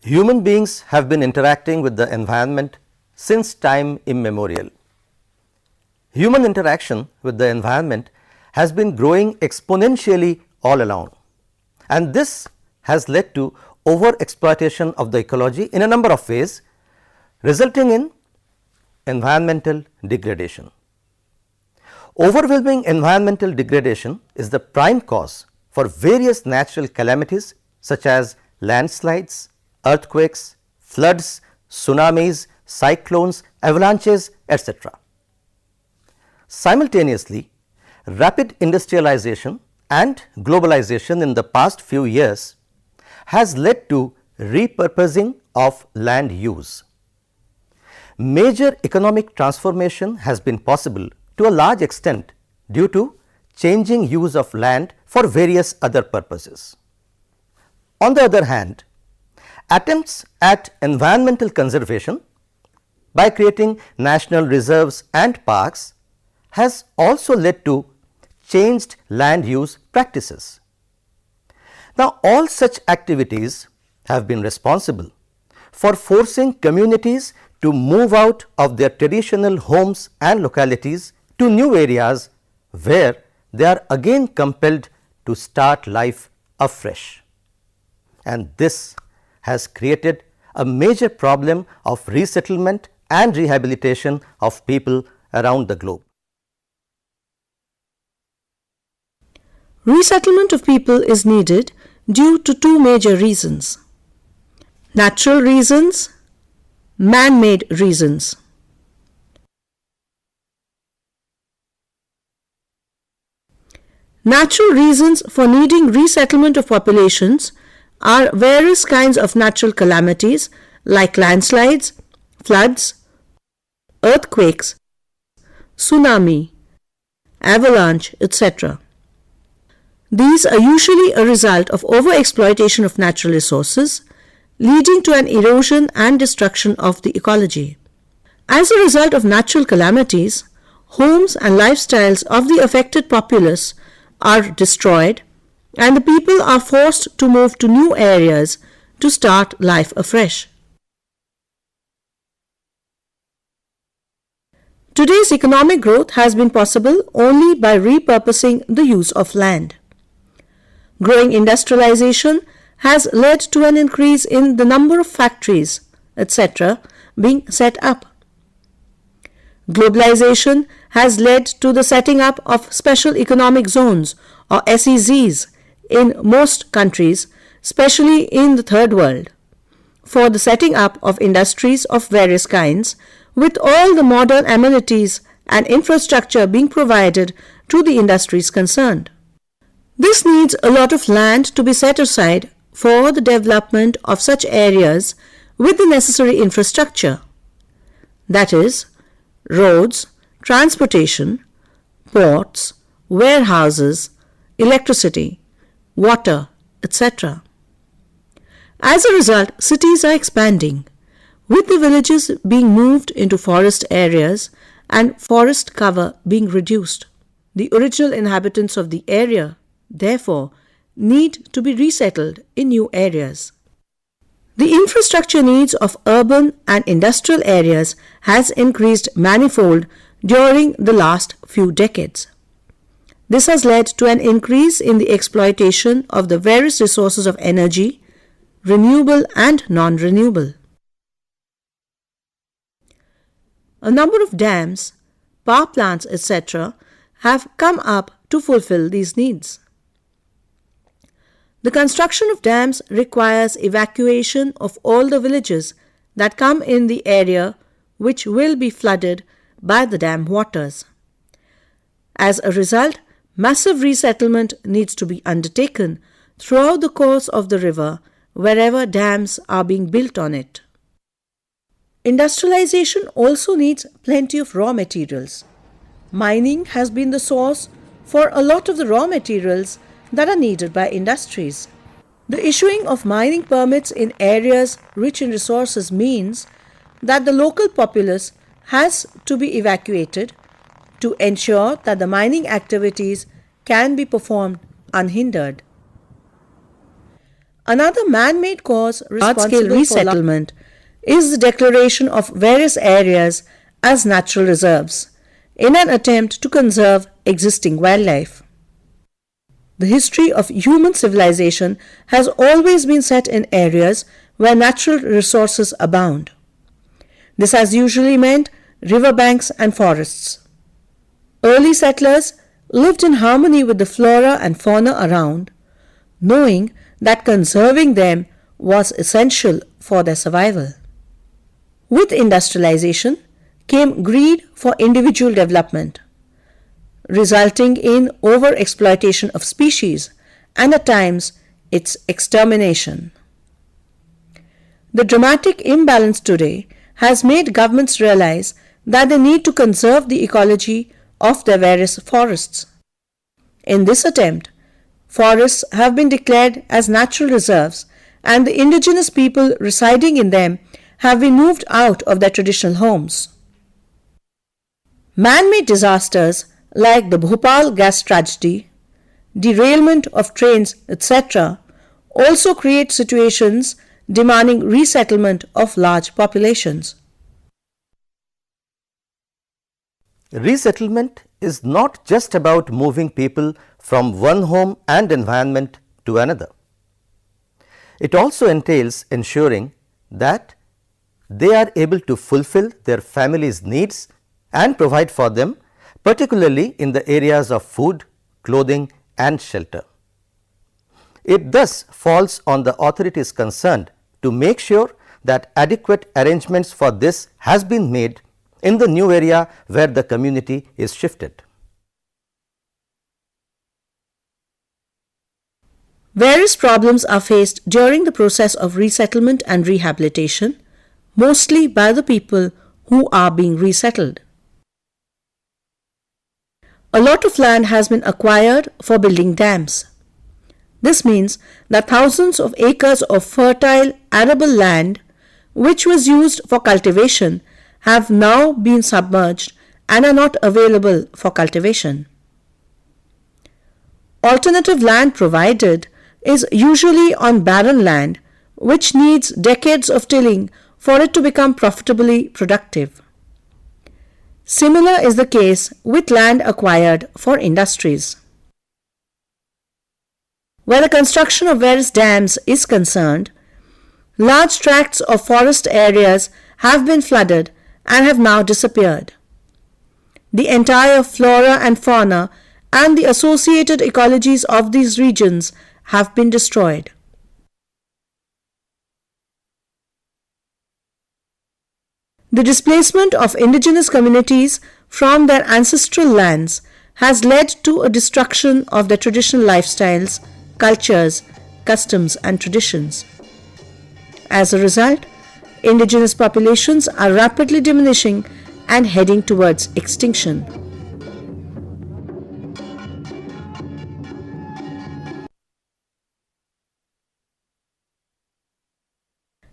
Human beings have been interacting with the environment since time immemorial. Human interaction with the environment has been growing exponentially all along, and this has led to overexploitation of the ecology in a number of ways, resulting in environmental degradation. Overwhelming environmental degradation is the prime cause for various natural calamities such as landslides, earthquakes, floods, tsunamis, cyclones, avalanches, etc. Simultaneously, rapid industrialization and globalization in the past few years has led to repurposing of land use. Major economic transformation has been possible to a large extent due to changing use of land for various other purposes. On the other hand, attempts at environmental conservation by creating national reserves and parks has also led to changed land use practices. Now, all such activities have been responsible for forcing communities to move out of their traditional homes and localities to new areas where they are again compelled to start life afresh. And this has created a major problem of resettlement and rehabilitation of people around the globe. Resettlement of people is needed due to two major reasons: natural reasons, man-made reasons. Natural reasons for needing resettlement of populations are various kinds of natural calamities like landslides, floods, earthquakes, tsunami, avalanche, etc. These are usually a result of overexploitation of natural resources, leading to an erosion and destruction of the ecology. As a result of natural calamities, homes and lifestyles of the affected populace are destroyed, and the people are forced to move to new areas to start life afresh. Today's economic growth has been possible only by repurposing the use of land. Growing industrialization has led to an increase in the number of factories, etc., being set up. Globalization has led to the setting up of special economic zones or SEZs in most countries, especially in the third world, for the setting up of industries of various kinds, with all the modern amenities and infrastructure being provided to the industries concerned. This needs a lot of land to be set aside for the development of such areas with the necessary infrastructure, that is, roads, transportation, ports, warehouses, electricity, water, etc. As a result, cities are expanding, with the villages being moved into forest areas and forest cover being reduced. The original inhabitants of the area, therefore, need to be resettled in new areas. The infrastructure needs of urban and industrial areas has increased manifold during the last few decades. This has led to an increase in the exploitation of the various resources of energy, renewable and non-renewable. A number of dams, power plants, etc. have come up to fulfill these needs. The construction of dams requires evacuation of all the villages that come in the area which will be flooded by the dam waters. As a result, massive resettlement needs to be undertaken throughout the course of the river wherever dams are being built on it. Industrialization also needs plenty of raw materials. Mining has been the source for a lot of the raw materials that are needed by industries. The issuing of mining permits in areas rich in resources means that the local populace has to be evacuated to ensure that the mining activities can be performed unhindered. Another man-made cause responsible for resettlement is the declaration of various areas as natural reserves in an attempt to conserve existing wildlife. The history of human civilization has always been set in areas where natural resources abound. This has usually meant riverbanks and forests. Early settlers lived in harmony with the flora and fauna around, knowing that conserving them was essential for their survival. With industrialization came greed for individual development, resulting in overexploitation of species and at times its extermination. The dramatic imbalance today has made governments realize that they need to conserve the ecology of their various forests. In this attempt, forests have been declared as natural reserves and the indigenous people residing in them have been moved out of their traditional homes. Man-made disasters like the Bhopal gas tragedy, derailment of trains, etc., also create situations demanding resettlement of large populations. Resettlement is not just about moving people from one home and environment to another. It also entails ensuring that they are able to fulfill their family's needs and provide for them, particularly in the areas of food, clothing and shelter. It thus falls on the authorities concerned to make sure that adequate arrangements for this has been made in the new area where the community is shifted. Various problems are faced during the process of resettlement and rehabilitation, mostly by the people who are being resettled. A lot of land has been acquired for building dams. This means that thousands of acres of fertile, arable land, which was used for cultivation, have now been submerged and are not available for cultivation. Alternative land provided is usually on barren land, which needs decades of tilling for it to become profitably productive. Similar is the case with land acquired for industries. Where the construction of various dams is concerned, large tracts of forest areas have been flooded and have now disappeared. The entire flora and fauna and the associated ecologies of these regions have been destroyed. The displacement of indigenous communities from their ancestral lands has led to a destruction of their traditional lifestyles, cultures, customs and traditions. As a result, indigenous populations are rapidly diminishing and heading towards extinction.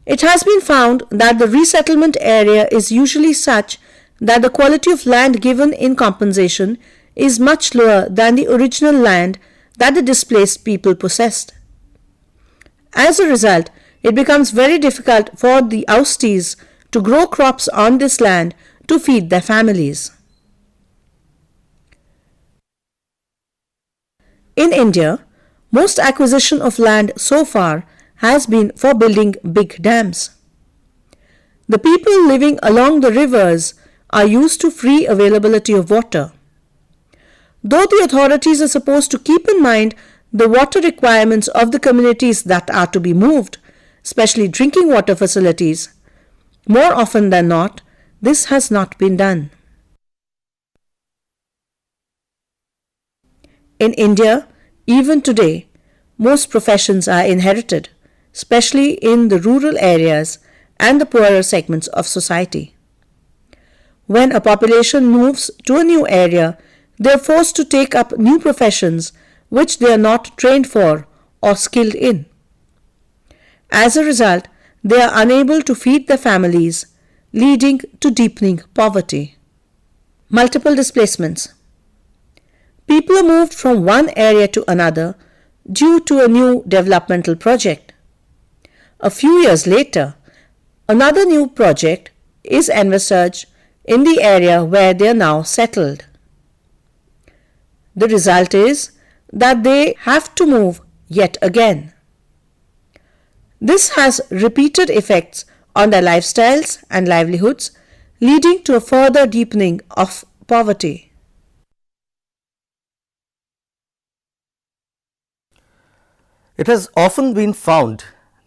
It has been found that the resettlement area is usually such that the quality of land given in compensation is much lower than the original land that the displaced people possessed. As a result, it becomes very difficult for the oustees to grow crops on this land to feed their families. In India, most acquisition of land so far has been for building big dams. The people living along the rivers are used to free availability of water. Though the authorities are supposed to keep in mind the water requirements of the communities that are to be moved, especially drinking water facilities, more often than not, this has not been done. In India, even today, most professions are inherited, especially in the rural areas and the poorer segments of society. When a population moves to a new area, they are forced to take up new professions which they are not trained for or skilled in. As a result, they are unable to feed their families, leading to deepening poverty. Multiple displacements. People are moved from one area to another due to a new developmental project. A few years later, another new project is envisaged in the area where they are now settled. The result is that they have to move yet again. This has repeated effects on their lifestyles and livelihoods, leading to a further deepening of poverty. It has often been found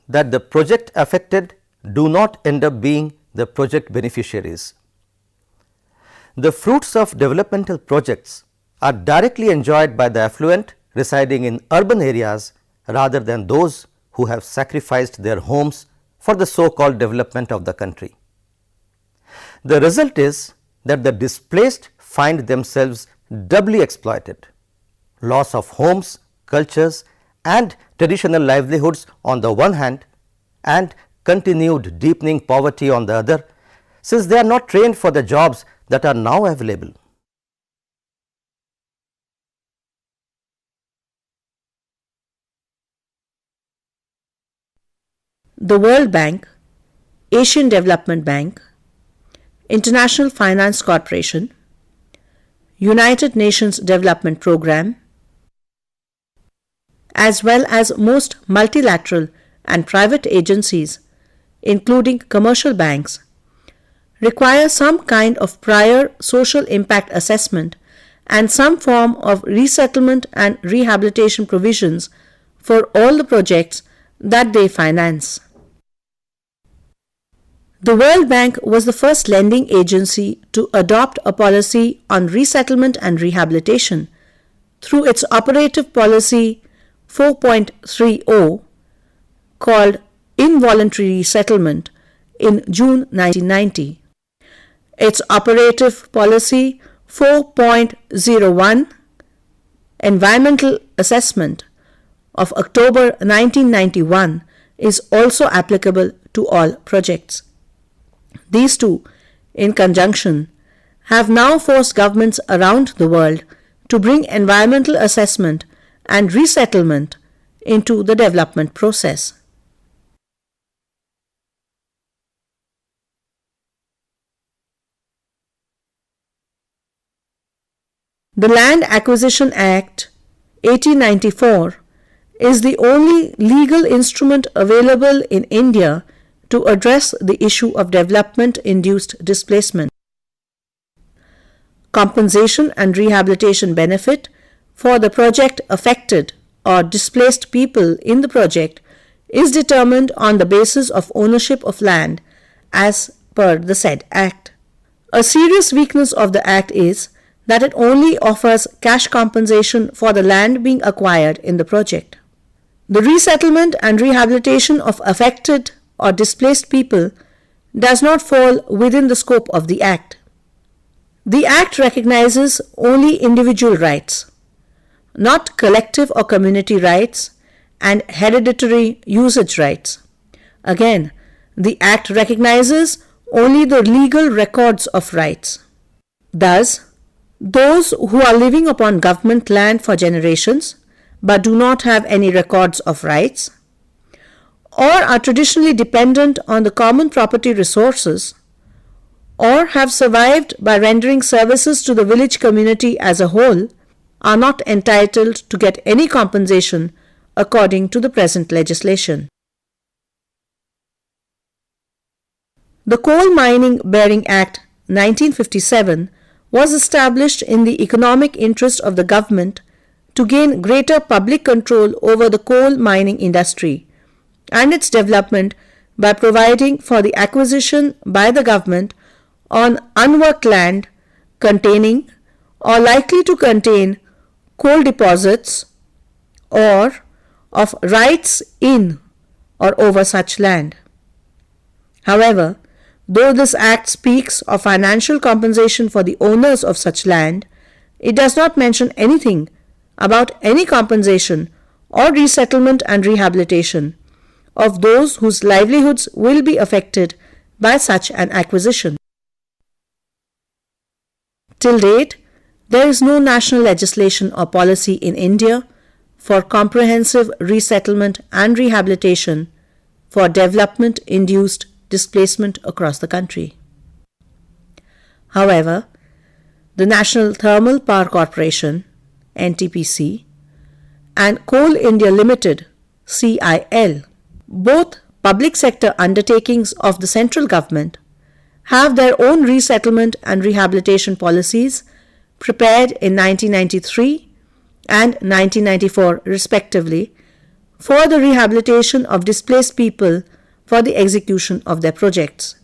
that the project affected do not end up being the project beneficiaries. The fruits of developmental projects are directly enjoyed by the affluent residing in urban areas rather than those who have sacrificed their homes for the so-called development of the country. The result is that the displaced find themselves doubly exploited. Loss of homes, cultures and traditional livelihoods on the one hand and continued deepening poverty on the other, since they are not trained for the jobs that are now available. The World Bank, Asian Development Bank, International Finance Corporation, United Nations Development Programme, as well as most multilateral and private agencies, including commercial banks, require some kind of prior social impact assessment and some form of resettlement and rehabilitation provisions for all the projects that they finance. The World Bank was the first lending agency to adopt a policy on resettlement and rehabilitation through its operative policy 4.30 called Involuntary Resettlement in June 1990. Its operative policy 4.01 Environmental Assessment of October 1991 is also applicable to all projects. These two, in conjunction, have now forced governments around the world to bring environmental assessment and resettlement into the development process. The Land Acquisition Act 1894 is the only legal instrument available in India to address the issue of development-induced displacement. Compensation and rehabilitation benefit for the project affected or displaced people in the project is determined on the basis of ownership of land as per the said Act. A serious weakness of the Act is that it only offers cash compensation for the land being acquired in the project. The resettlement and rehabilitation of affected or displaced people does not fall within the scope of the Act. The Act recognizes only individual rights, not collective or community rights and hereditary usage rights. Again, the Act recognizes only the legal records of rights. Thus, those who are living upon government land for generations but do not have any records of rights, or are traditionally dependent on the common property resources, or have survived by rendering services to the village community as a whole, are not entitled to get any compensation according to the present legislation. The Coal Mining Bearing Act 1957 was established in the economic interest of the government to gain greater public control over the coal mining industry and its development by providing for the acquisition by the government on unworked land containing or likely to contain coal deposits or of rights in or over such land. However, though this Act speaks of financial compensation for the owners of such land, it does not mention anything about any compensation or resettlement and rehabilitation of those whose livelihoods will be affected by such an acquisition. Till date, there is no national legislation or policy in India for comprehensive resettlement and rehabilitation for development-induced displacement across the country. However, the National Thermal Power Corporation (NTPC) and Coal India Limited (CIL), both public sector undertakings of the central government, have their own resettlement and rehabilitation policies prepared in 1993 and 1994 respectively for the rehabilitation of displaced people for the execution of their projects.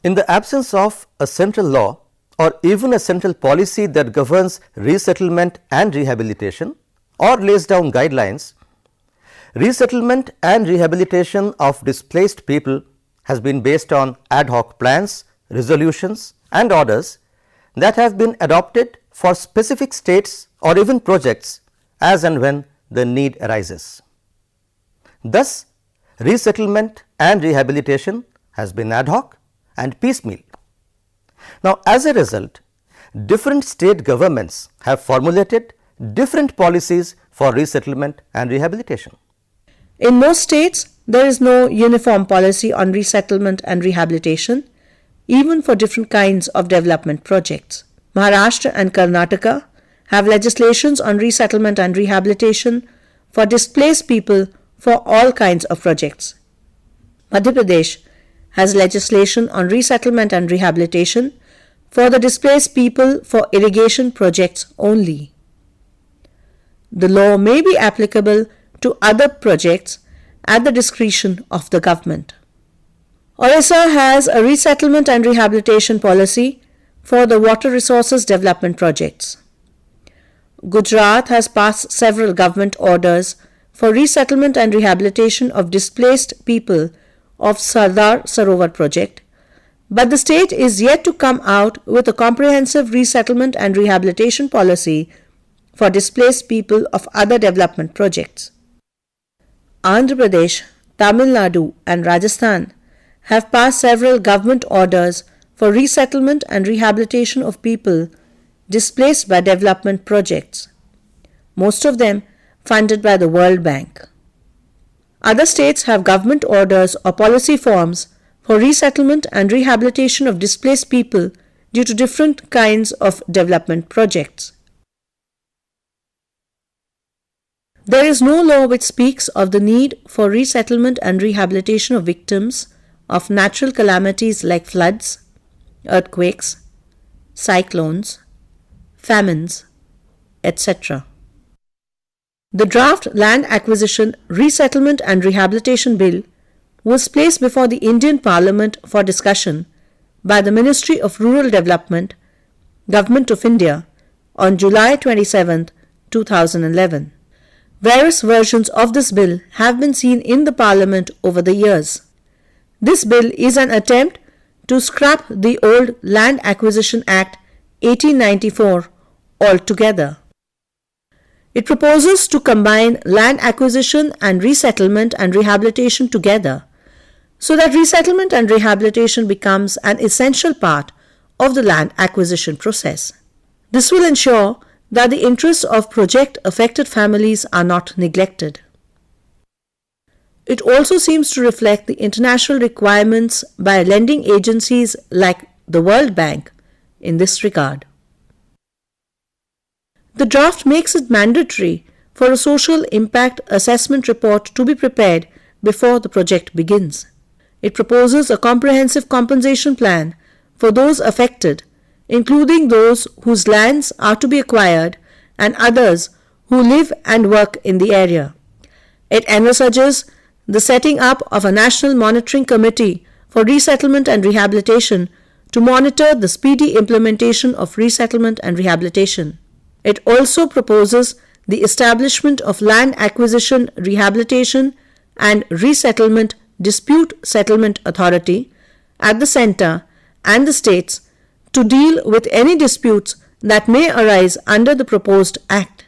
In the absence of a central law or even a central policy that governs resettlement and rehabilitation or lays down guidelines, resettlement and rehabilitation of displaced people has been based on ad hoc plans, resolutions and orders that have been adopted for specific states or even projects as and when the need arises. Thus, resettlement and rehabilitation has been ad hoc and piecemeal. Now, as a result, different state governments have formulated different policies for resettlement and rehabilitation. In most states, there is no uniform policy on resettlement and rehabilitation, even for different kinds of development projects. Maharashtra and Karnataka have legislations on resettlement and rehabilitation for displaced people for all kinds of projects. Madhya Pradesh has legislation on resettlement and rehabilitation for the displaced people for irrigation projects only. The law may be applicable to other projects at the discretion of the government. Orissa has a resettlement and rehabilitation policy for the water resources development projects. Gujarat has passed several government orders for resettlement and rehabilitation of displaced people of Sardar Sarovar project, but the state is yet to come out with a comprehensive resettlement and rehabilitation policy for displaced people of other development projects. Andhra Pradesh, Tamil Nadu and Rajasthan have passed several government orders for resettlement and rehabilitation of people displaced by development projects, most of them funded by the World Bank. Other states have government orders or policy forms for resettlement and rehabilitation of displaced people due to different kinds of development projects. There is no law which speaks of the need for resettlement and rehabilitation of victims of natural calamities like floods, earthquakes, cyclones, famines, etc. The draft Land Acquisition, Resettlement and Rehabilitation Bill was placed before the Indian Parliament for discussion by the Ministry of Rural Development, Government of India on July 27, 2011. Various versions of this bill have been seen in the Parliament over the years. This bill is an attempt to scrap the old Land Acquisition Act 1894 altogether. It proposes to combine land acquisition and resettlement and rehabilitation together so that resettlement and rehabilitation becomes an essential part of the land acquisition process. This will ensure that the interests of project-affected families are not neglected. It also seems to reflect the international requirements by lending agencies like the World Bank in this regard. The draft makes it mandatory for a social impact assessment report to be prepared before the project begins. It proposes a comprehensive compensation plan for those affected, including those whose lands are to be acquired and others who live and work in the area. It envisages the setting up of a national monitoring committee for resettlement and rehabilitation to monitor the speedy implementation of resettlement and rehabilitation. It also proposes the establishment of land acquisition, rehabilitation and resettlement dispute settlement authority at the center and the states to deal with any disputes that may arise under the proposed act.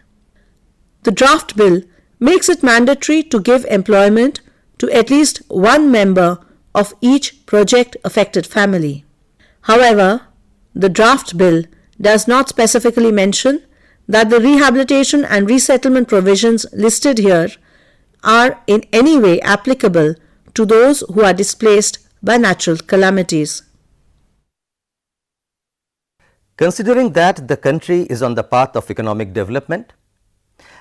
The draft bill makes it mandatory to give employment to at least one member of each project-affected family. However, the draft bill does not specifically mention that the rehabilitation and resettlement provisions listed here are in any way applicable to those who are displaced by natural calamities. Considering that the country is on the path of economic development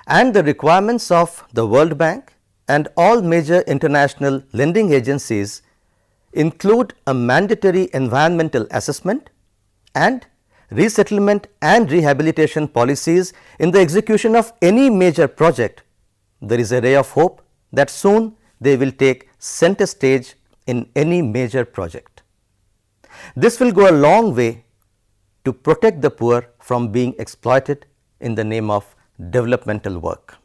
and the requirements of the World Bank and all major international lending agencies include a mandatory environmental assessment and resettlement and rehabilitation policies in the execution of any major project, there is a ray of hope that soon they will take center stage in any major project. This will go a long way to protect the poor from being exploited in the name of developmental work.